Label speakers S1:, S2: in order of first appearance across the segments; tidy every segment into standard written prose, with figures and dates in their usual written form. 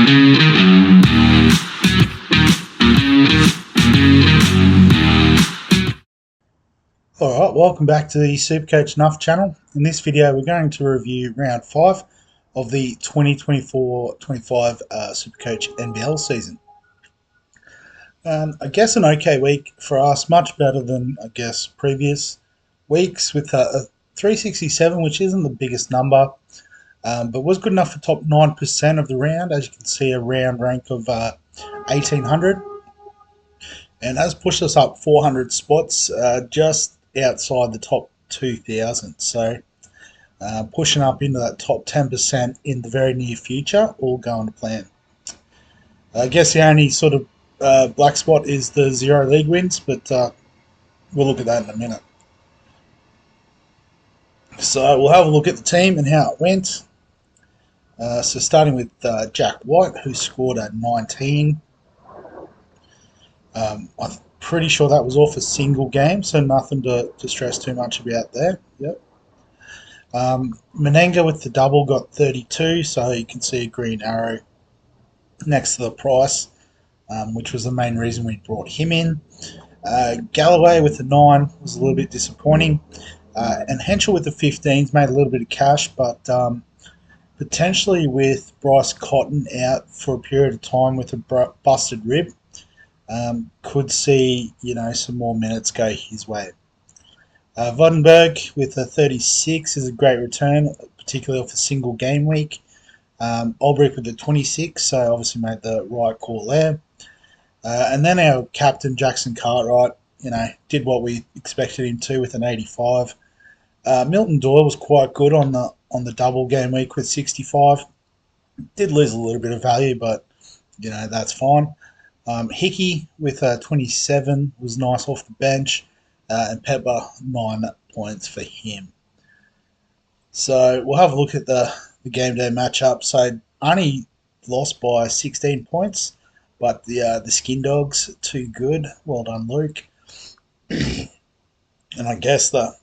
S1: Alright, welcome back to the SuperCoach Nuff channel. In this video we're going to review round 5 of the 2024-25 SuperCoach NBL season. I guess an okay week for us, much better than I guess previous weeks with a 367, which isn't the biggest number, but was good enough for top 9% of the round. As you can see, a round rank of 1800, and has pushed us up 400 spots, just outside the top 2000. So pushing up into that top 10% in the very near future, all going to plan. I guess the only sort of black spot is the 0 league wins, but we'll look at that in a minute. So we'll have a look at the team and how it went. So starting with Jack White, who scored a 19. I'm pretty sure that was off a single game, so nothing to stress too much about there. Yep. Menenga with the double got 32, so you can see a green arrow next to the price, which was the main reason we brought him in. Galloway with the 9 was a little bit disappointing, and Henschel with the 15s made a little bit of cash, but potentially with Bryce Cotton out for a period of time with a busted rib, could see some more minutes go his way. Vodenberg with a 36 is a great return, particularly off a single game week. Olbrich with the 26, so obviously made the right call there. And then our captain Jackson Cartwright, did what we expected him to with an 85. Milton Doyle was quite good on the double game week with 65. Did lose a little bit of value, but that's fine. Hickey with 27 was nice off the bench, and Pepper 9 points for him. So we'll have a look at the game day matchup. So only lost by 16 points, but the Skin Dogs too good. Well done, Luke. And I guess the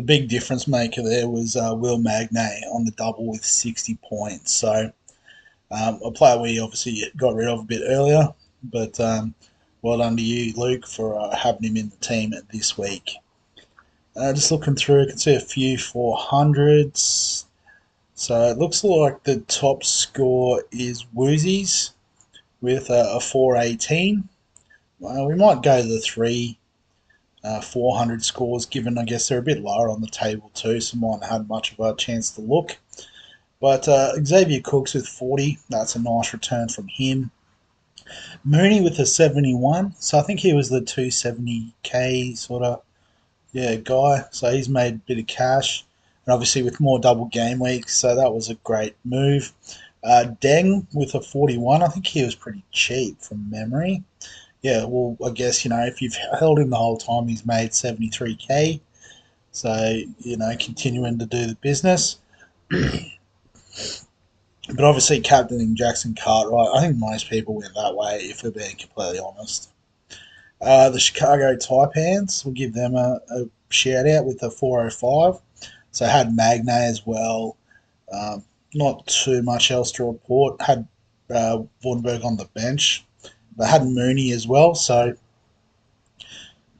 S1: big difference maker there was Will Magnay on the double with 60 points. So a player we obviously got rid of a bit earlier. But well done to you, Luke, for having him in the team this week. Just looking through, I can see a few 400s. So it looks like the top score is Woozies with a 418. We might go to the 3 400 scores, given I guess they're a bit lower on the table too, so might not have much of a chance to look. But Xavier Cooks with 40, that's a nice return from him. Mooney with a 71, so I think he was the 270k sort of guy, so he's made a bit of cash, and obviously with more double game weeks, so that was a great move. Deng with a 41, I think he was pretty cheap from memory. Yeah, well, I guess if you've held him the whole time, he's made 73k, so continuing to do the business. But obviously, captaining Jackson Cartwright, I think most people went that way, if we're being completely honest. The Chicago Taipans, we'll give them a shout out with a 405. So had Magnay as well. Not too much else to report. Had Vordenberg on the bench, but had Mooney as well. So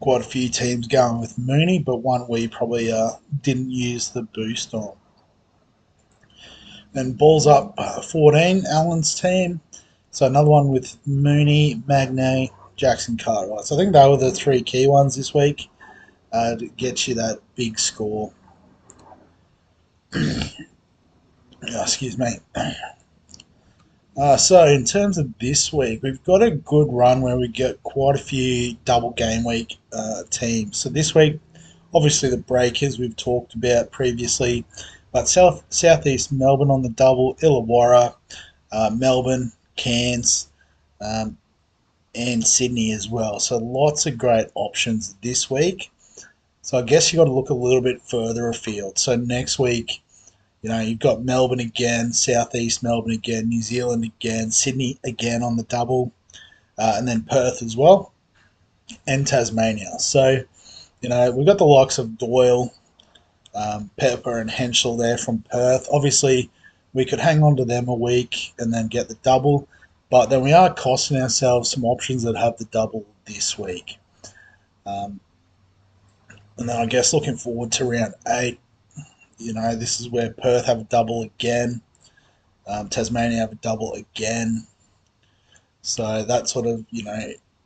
S1: quite a few teams going with Mooney, but one we probably didn't use the boost on. And balls up 14, Allen's team. So another one with Mooney, Magnay, Jackson Cartwright. So I think they were the 3 key ones this week to get you that big score. Excuse me. So in terms of this week, we've got a good run where we get quite a few double game week teams. So this week, obviously the Breakers we've talked about previously, but Southeast Melbourne on the double, Illawarra, Melbourne, Cairns, and Sydney as well. So lots of great options this week. So I guess you've got to look a little bit further afield. So next week, you've got Melbourne again, Southeast Melbourne again, New Zealand again, Sydney again on the double, and then Perth as well, and Tasmania. So, we've got the likes of Doyle, Pepper and Henschel there from Perth. Obviously, we could hang on to them a week and then get the double, But then we are costing ourselves some options that have the double this week. Um, and then I guess looking forward to round 8, this is where Perth have a double again. Tasmania have a double again. So that sort of,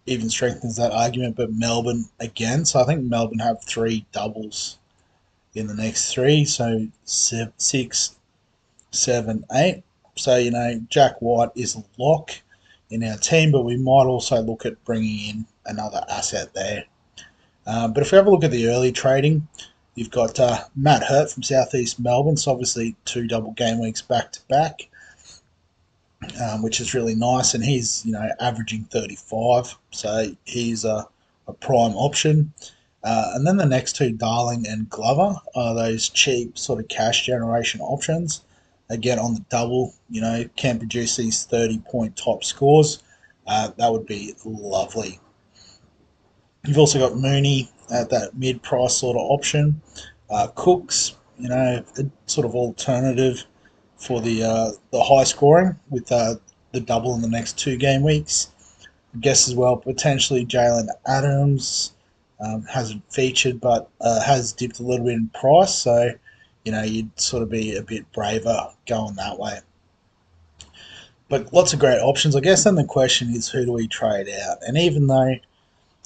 S1: even strengthens that argument. But Melbourne again. So I think Melbourne have 3 doubles in the next 3. So 6, 7, 8. So, Jack White is a lock in our team, but we might also look at bringing in another asset there. But if we have a look at the early trading, you've got Matt Hurt from Southeast Melbourne. So obviously 2 double game weeks back to back, which is really nice. And he's, averaging 35. So he's a prime option. And then the next 2, Darling and Glover, are those cheap sort of cash generation options. Again, on the double, can produce these 30-point top scores. That would be lovely. You've also got Mooney at that mid-price sort of option. Cooks, a sort of alternative for the high scoring with the double in the next 2 game weeks. I guess as well, potentially Jalen Adams hasn't featured, but has dipped a little bit in price. So, you'd sort of be a bit braver going that way. But lots of great options. I guess then the question is, who do we trade out? And even though,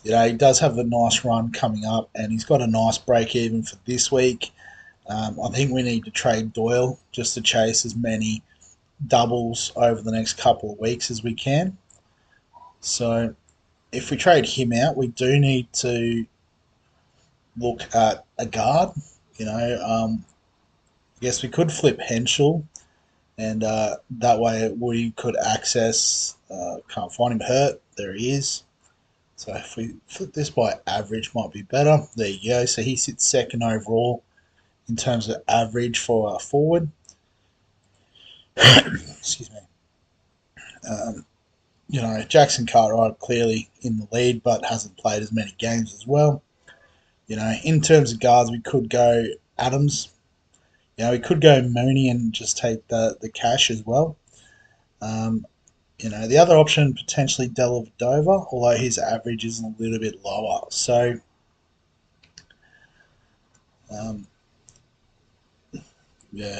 S1: he does have a nice run coming up and he's got a nice break even for this week, I think we need to trade Doyle just to chase as many doubles over the next couple of weeks as we can. So if we trade him out, we do need to look at a guard. I guess we could flip Henschel, and that way we could access. Can't find him hurt. There he is. So if we flip this by average, might be better. There you go. So he sits second overall in terms of average for our forward. Excuse me. Jackson Cartwright clearly in the lead, but hasn't played as many games as well. In terms of guards, we could go Adams. We could go Mooney and just take the cash as well. The other option, potentially Dellavedova, although his average is a little bit lower. So,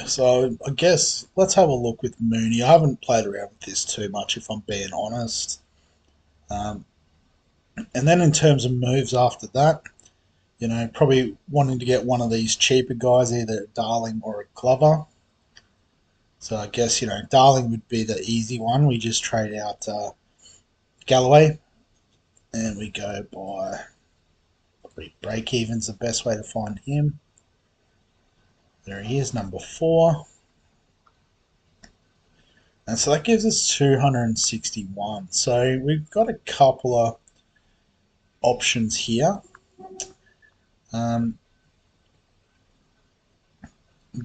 S1: so I guess let's have a look with Mooney. I haven't played around with this too much, if I'm being honest. And then in terms of moves after that, probably wanting to get one of these cheaper guys, either a Darling or a Glover. So I guess, Darling would be the easy one. We just trade out Galloway and we go by break even's the best way to find him. There he is, number 4. And so that gives us 261. So we've got a couple of options here. I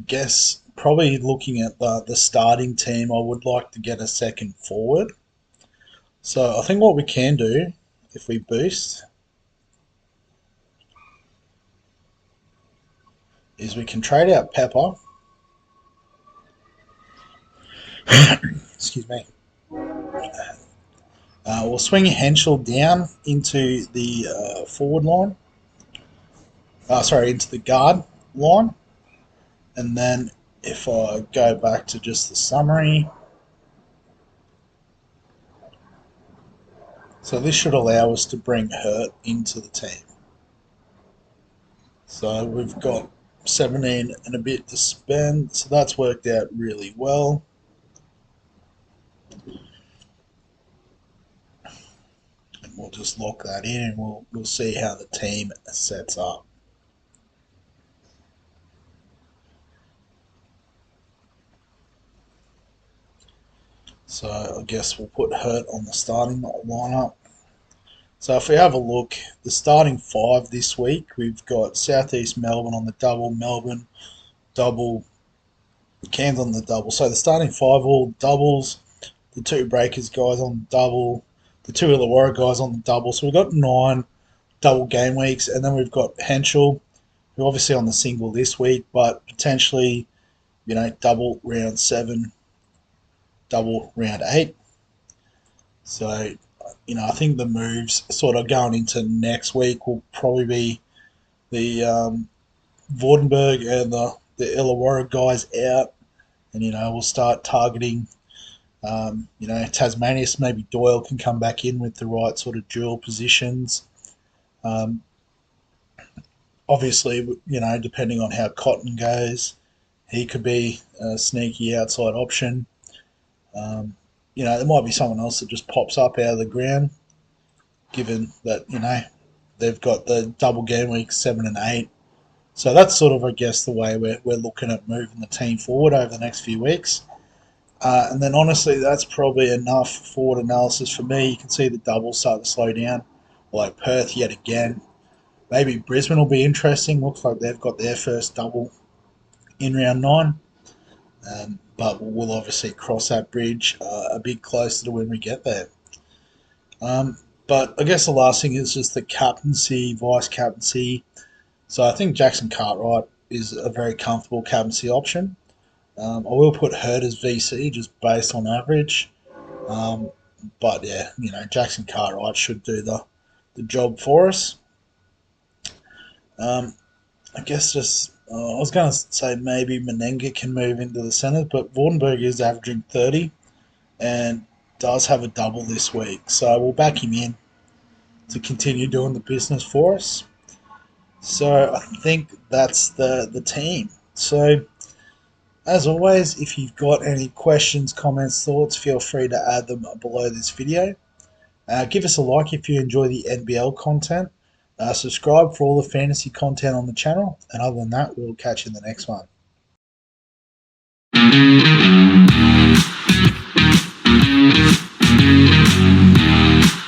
S1: guess probably looking at the starting team, I would like to get a second forward. So I think what we can do, if we boost, is we can trade out Pepper. Excuse me. We'll swing Henschel down into the forward line. Into the guard line. And then if I go back to just the summary, so this should allow us to bring Hurt into the team. So we've got 17 and a bit to spend, so that's worked out really well. And we'll just lock that in and we'll see how the team sets up. So I guess we'll put Hurt on the starting lineup. So if we have a look, the starting 5 this week, we've got Southeast Melbourne on the double, Melbourne double, Cairns on the double. So the starting 5 all doubles, the 2 Breakers guys on the double, the 2 Illawarra guys on the double. So we've got 9 double game weeks, and then we've got Henschel, who obviously on the single this week, but potentially, double round 7, double round 8. So, I think the moves sort of going into next week will probably be the Vordenberg and the Illawarra guys out, and we'll start targeting. Tasmanius, maybe Doyle can come back in with the right sort of dual positions. Um, Obviously, depending on how Cotton goes, he could be a sneaky outside option. Um, there might be someone else that just pops up out of the ground, given that they've got the double game week 7 and 8. So that's sort of, I guess, the way we're looking at moving the team forward over the next few weeks. And then honestly, that's probably enough forward analysis for me. You can see the doubles start to slow down, like Perth yet again. Maybe Brisbane will be interesting. Looks like they've got their first double in round 9. But we'll obviously cross that bridge a bit closer to when we get there. But I guess the last thing is just the captaincy, vice captaincy. So I think Jackson Cartwright is a very comfortable captaincy option. I will put Hurt as VC just based on average. Um, but yeah, Jackson Cartwright should do the job for us. Um, I guess just I was going to say maybe Menenga can move into the centre, but Vordenberg is averaging 30 and does have a double this week, so we'll back him in to continue doing the business for us. So I think that's the team. So as always, if you've got any questions, comments, thoughts, feel free to add them below this video. Give us a like if you enjoy the NBL content. Subscribe for all the fantasy content on the channel. And other than that, we'll catch you in the next one.